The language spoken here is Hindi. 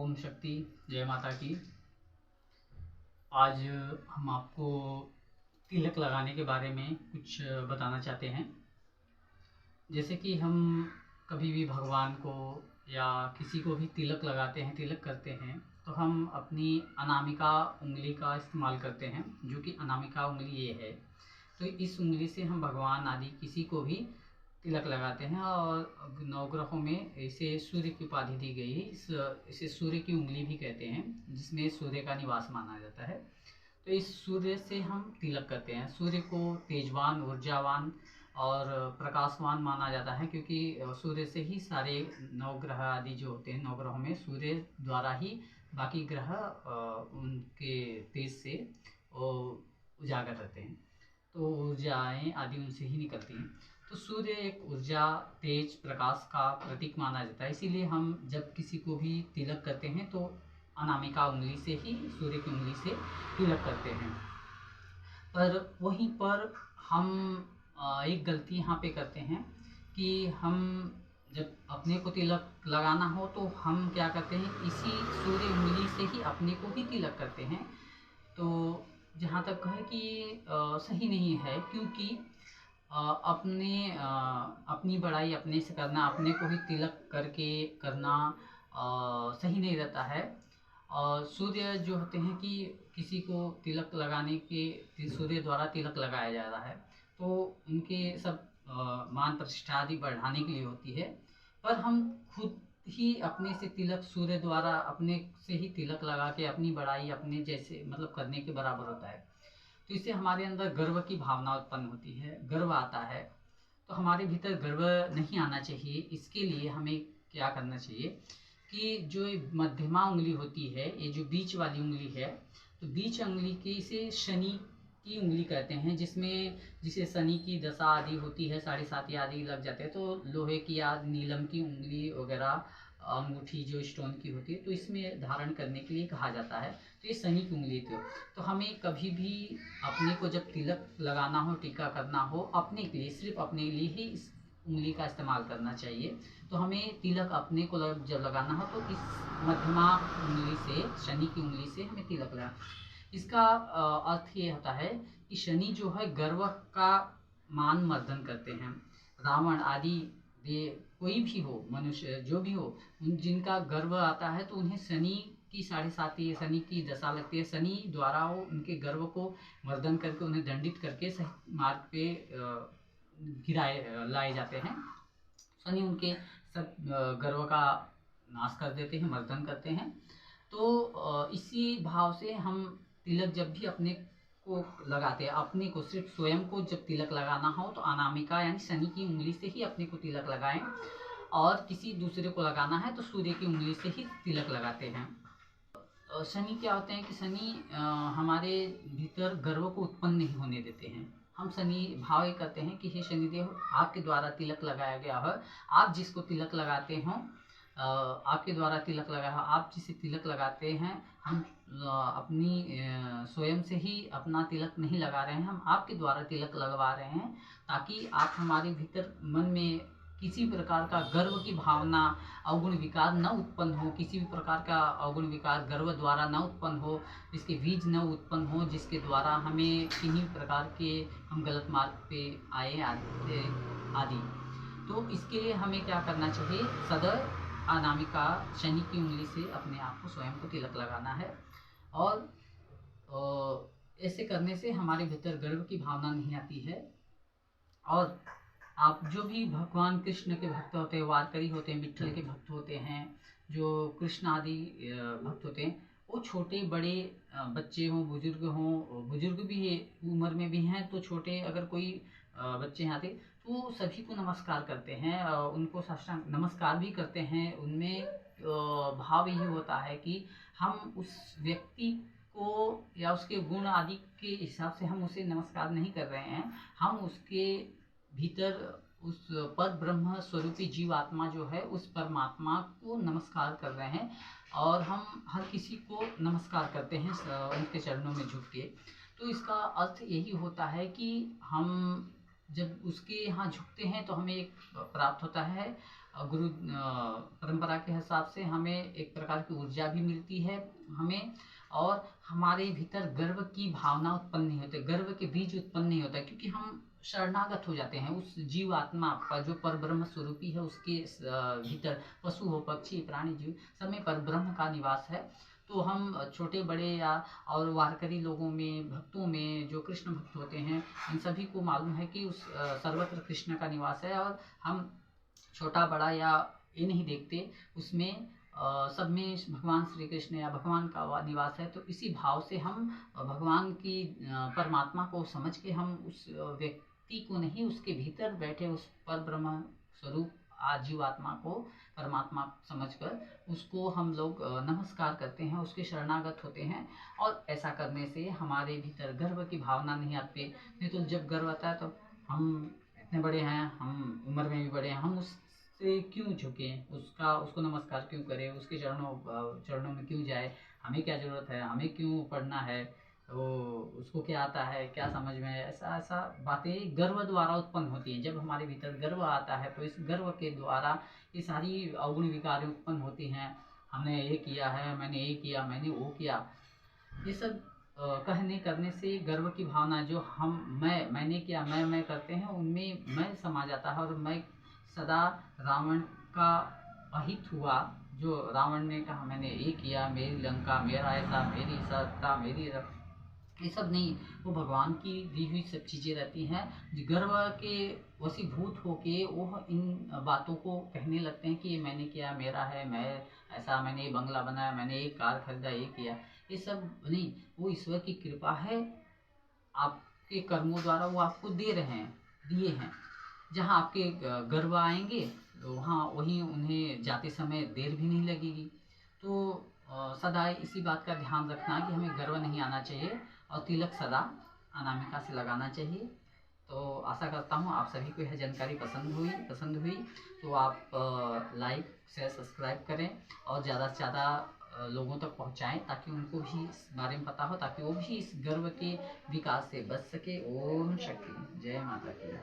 ओम शक्ति, जय माता की। आज हम आपको तिलक लगाने के बारे में कुछ बताना चाहते हैं। जैसे कि हम कभी भी भगवान को या किसी को भी तिलक लगाते हैं, तिलक करते हैं, तो हम अपनी अनामिका उंगली का इस्तेमाल करते हैं, जो कि अनामिका उंगली ये है। तो इस उंगली से हम भगवान आदि किसी को भी तिलक लगाते हैं। और नवग्रहों में इसे सूर्य की उपाधि दी गई है। इसे सूर्य की उंगली भी कहते हैं, जिसमें सूर्य का निवास माना जाता है। तो इस सूर्य से हम तिलक करते हैं। सूर्य को तेजवान, ऊर्जावान और प्रकाशवान माना जाता है, क्योंकि सूर्य से ही सारे नवग्रह आदि जो होते हैं, नवग्रहों में सूर्य द्वारा ही बाकी ग्रह उनके तेज से उजागर रहते हैं। तो ऊर्जाएं आदि उनसे ही निकलती हैं। तो सूर्य एक ऊर्जा, तेज, प्रकाश का प्रतीक माना जाता है। इसीलिए हम जब किसी को भी तिलक करते हैं तो अनामिका उंगली से ही, सूर्य की उंगली से तिलक करते हैं। पर वहीं पर हम एक गलती यहाँ पे करते हैं कि हम जब अपने को तिलक लगाना हो तो हम क्या करते हैं, इसी सूर्य उंगली से ही अपने को ही तिलक करते हैं। तो जहाँ तक है कि सही नहीं है, क्योंकि अपनी बड़ाई अपने से करना, अपने को ही तिलक करके करना सही नहीं रहता है। और सूर्य जो होते हैं कि किसी को तिलक लगाने के सूर्य द्वारा तिलक लगाया जा रहा है, तो उनके सब मान प्रतिष्ठा आदि बढ़ाने के लिए होती है। पर हम खुद ही अपने से तिलक, सूर्य द्वारा अपने से ही तिलक लगा के अपनी बड़ाई अपने जैसे मतलब करने के बराबर होता है। तो इससे हमारे अंदर गर्व की भावना उत्पन्न होती है, गर्व आता है। तो हमारे भीतर गर्व नहीं आना चाहिए। इसके लिए हमें क्या करना चाहिए कि जो मध्यमा उंगली होती है, ये जो बीच वाली उंगली है, तो बीच उंगली की इसे शनि की उंगली कहते हैं, जिसे शनि की दशा आदि होती है, 7.5 आदि लग जाते हैं, तो लोहे की या नीलम की उंगली वगैरह, अंगूठी जो स्टोन की होती है, तो इसमें धारण करने के लिए कहा जाता है। तो ये शनि की उंगली थी। तो हमें कभी भी अपने को जब तिलक लगाना हो, टीका करना हो, अपने के लिए, सिर्फ अपने लिए ही इस उंगली का इस्तेमाल करना चाहिए। तो हमें तिलक अपने को जब लगाना हो तो इस मध्यमा उंगली से, शनि की उंगली से हमें तिलक लगाना। इसका अर्थ ये होता है कि शनि जो है गर्व का मान मर्दन करते हैं। रावण आदि कोई भी हो, मनुष्य जो भी हो, जिनका गर्व आता है तो उन्हें शनि की 7.5 शनि की दशा लगती है। शनि द्वारा वो उनके गर्व को मर्दन करके, उन्हें दंडित करके सही मार्ग पे लाए जाते हैं। शनि उनके सब गर्व का नाश कर देते हैं, मर्दन करते हैं। तो इसी भाव से हम तिलक जब भी अपने को लगाते हैं, अपने को सिर्फ स्वयं को जब तिलक लगाना हो तो अनामिका यानी शनि की उंगली से ही अपने को तिलक लगाएं। और किसी दूसरे को लगाना है तो सूर्य की उंगली से ही तिलक लगाते हैं। शनि क्या होते हैं कि शनि हमारे भीतर गर्व को उत्पन्न नहीं होने देते हैं। हम शनि भाव ये करते हैं कि हे शनिदेव, आपके द्वारा तिलक लगाया गया है, आप जिसको तिलक लगाते हो, आपके द्वारा तिलक लगा है, आप जिसे तिलक लगाते हैं, हम अपनी स्वयं से ही अपना तिलक नहीं लगा रहे हैं, हम आपके द्वारा तिलक लगवा रहे हैं, ताकि आप हमारे भीतर मन में किसी प्रकार का गर्व की भावना, अवगुण विकार न उत्पन्न हो, किसी भी प्रकार का अवगुण विकार गर्व द्वारा न उत्पन्न हो, इसके बीज न उत्पन्न हो, जिसके द्वारा हमें किन्हीं प्रकार के हम गलत मार्ग पे आए आदि। तो इसके लिए हमें क्या करना चाहिए, सदैव अनामिका शनि की उंगली से अपने आप को, स्वयं को तिलक लगाना है। और ऐसे करने से हमारे भीतर गर्व की भावना नहीं आती है। और आप जो भी भगवान कृष्ण के भक्त होते हैं, वारकरी होते हैं, विट्ठल के भक्त होते हैं, जो कृष्ण आदि भक्त होते हैं, वो छोटे बड़े बच्चे हों, बुजुर्ग भी उम्र में भी हैं, तो छोटे अगर कोई बच्चे हैं आते तो सभी को नमस्कार करते हैं, उनको साष्टांग नमस्कार भी करते हैं। उनमें भाव यही होता है कि हम उस व्यक्ति को या उसके गुण आदि के हिसाब से हम उसे नमस्कार नहीं कर रहे हैं, हम उसके भीतर उस पर ब्रह्म स्वरूपी जीवात्मा जो है, उस परमात्मा को नमस्कार कर रहे हैं। और हम हर किसी को नमस्कार करते हैं उनके चरणों में झुक के। तो इसका अर्थ यही होता है कि हम जब उसके यहाँ झुकते हैं तो हमें एक प्राप्त होता है गुरु परंपरा के हिसाब से हमें एक प्रकार की ऊर्जा भी मिलती है हमें, और हमारे भीतर गर्व की भावना उत्पन्न नहीं होती, गर्व के बीज उत्पन्न नहीं होता, क्योंकि हम शरणागत हो जाते हैं उस जीव आत्मा का जो पर ब्रह्म स्वरूपी है, उसके भीतर पशु हो, पक्षी, प्राणी, जीव सब में पर ब्रह्म का निवास है। तो हम छोटे बड़े या और वारकरी लोगों में, भक्तों में, जो कृष्ण भक्त होते हैं, इन सभी को मालूम है कि उस सर्वत्र कृष्ण का निवास है, और हम छोटा बड़ा या ये नहीं देखते, उसमें सब में भगवान श्री कृष्ण या भगवान का निवास है। तो इसी भाव से हम भगवान की परमात्मा को समझ के हम उस व्यक्ति को नहीं, उसके भीतर बैठे उस पर ब्रह्म स्वरूप जीव आत्मा को परमात्मा समझकर उसको हम लोग नमस्कार करते हैं, उसके शरणागत होते हैं। और ऐसा करने से हमारे भीतर गर्व की भावना नहीं आती। नहीं तो जब गर्व आता है तो हम इतने बड़े हैं, हम उम्र में भी बड़े हैं, हम उससे क्यों झुकें, उसको नमस्कार क्यों करें, उसके चरणों में क्यों जाए, हमें क्या ज़रूरत है, हमें क्यों पढ़ना है, तो उसको क्या आता है, क्या समझ में है, ऐसा ऐसा बातें गर्व द्वारा उत्पन्न होती हैं। जब हमारे भीतर गर्व आता है तो इस गर्व के द्वारा ये सारी अवगुण विकारें उत्पन्न होती हैं। हमने ये किया है, मैंने ये किया, मैंने वो किया, ये सब कहने करने से गर्व की भावना जो मैंने किया, मैं करते हैं, उनमें मैं समा जाता है। और मैं सदा रावण का अहित हुआ, जो रावण ने कहा मैंने ये किया, मेरी लंका, मेरा ऐसा, मेरी सत्ता, ये सब नहीं, वो भगवान की दी हुई सब चीज़ें रहती हैं। जो गर्व के वशीभूत होके वो इन बातों को कहने लगते हैं कि ये मैंने किया, मेरा है, मैं ऐसा, मैंने ये बंगला बनाया, मैंने ये कार खरीदा, ये किया, ये सब नहीं, वो ईश्वर की कृपा है, आपके कर्मों द्वारा वो आपको दे रहे हैं, दिए हैं। जहाँ आपके गर्व आएंगे तो वहाँ वहीं उन्हें जाते समय देर भी नहीं लगेगी। तो सदा इसी बात का ध्यान रखना कि हमें गर्व नहीं आना चाहिए, और तिलक सदा अनामिका से लगाना चाहिए। तो आशा करता हूँ आप सभी को यह जानकारी पसंद हुई तो आप लाइक शेयर सब्सक्राइब करें, और ज़्यादा से ज़्यादा लोगों तक पहुँचाएं, ताकि उनको भी इस बारे में पता हो, ताकि वो भी इस गर्व के विकास से बच सके। ओम शक्ति, जय माता की।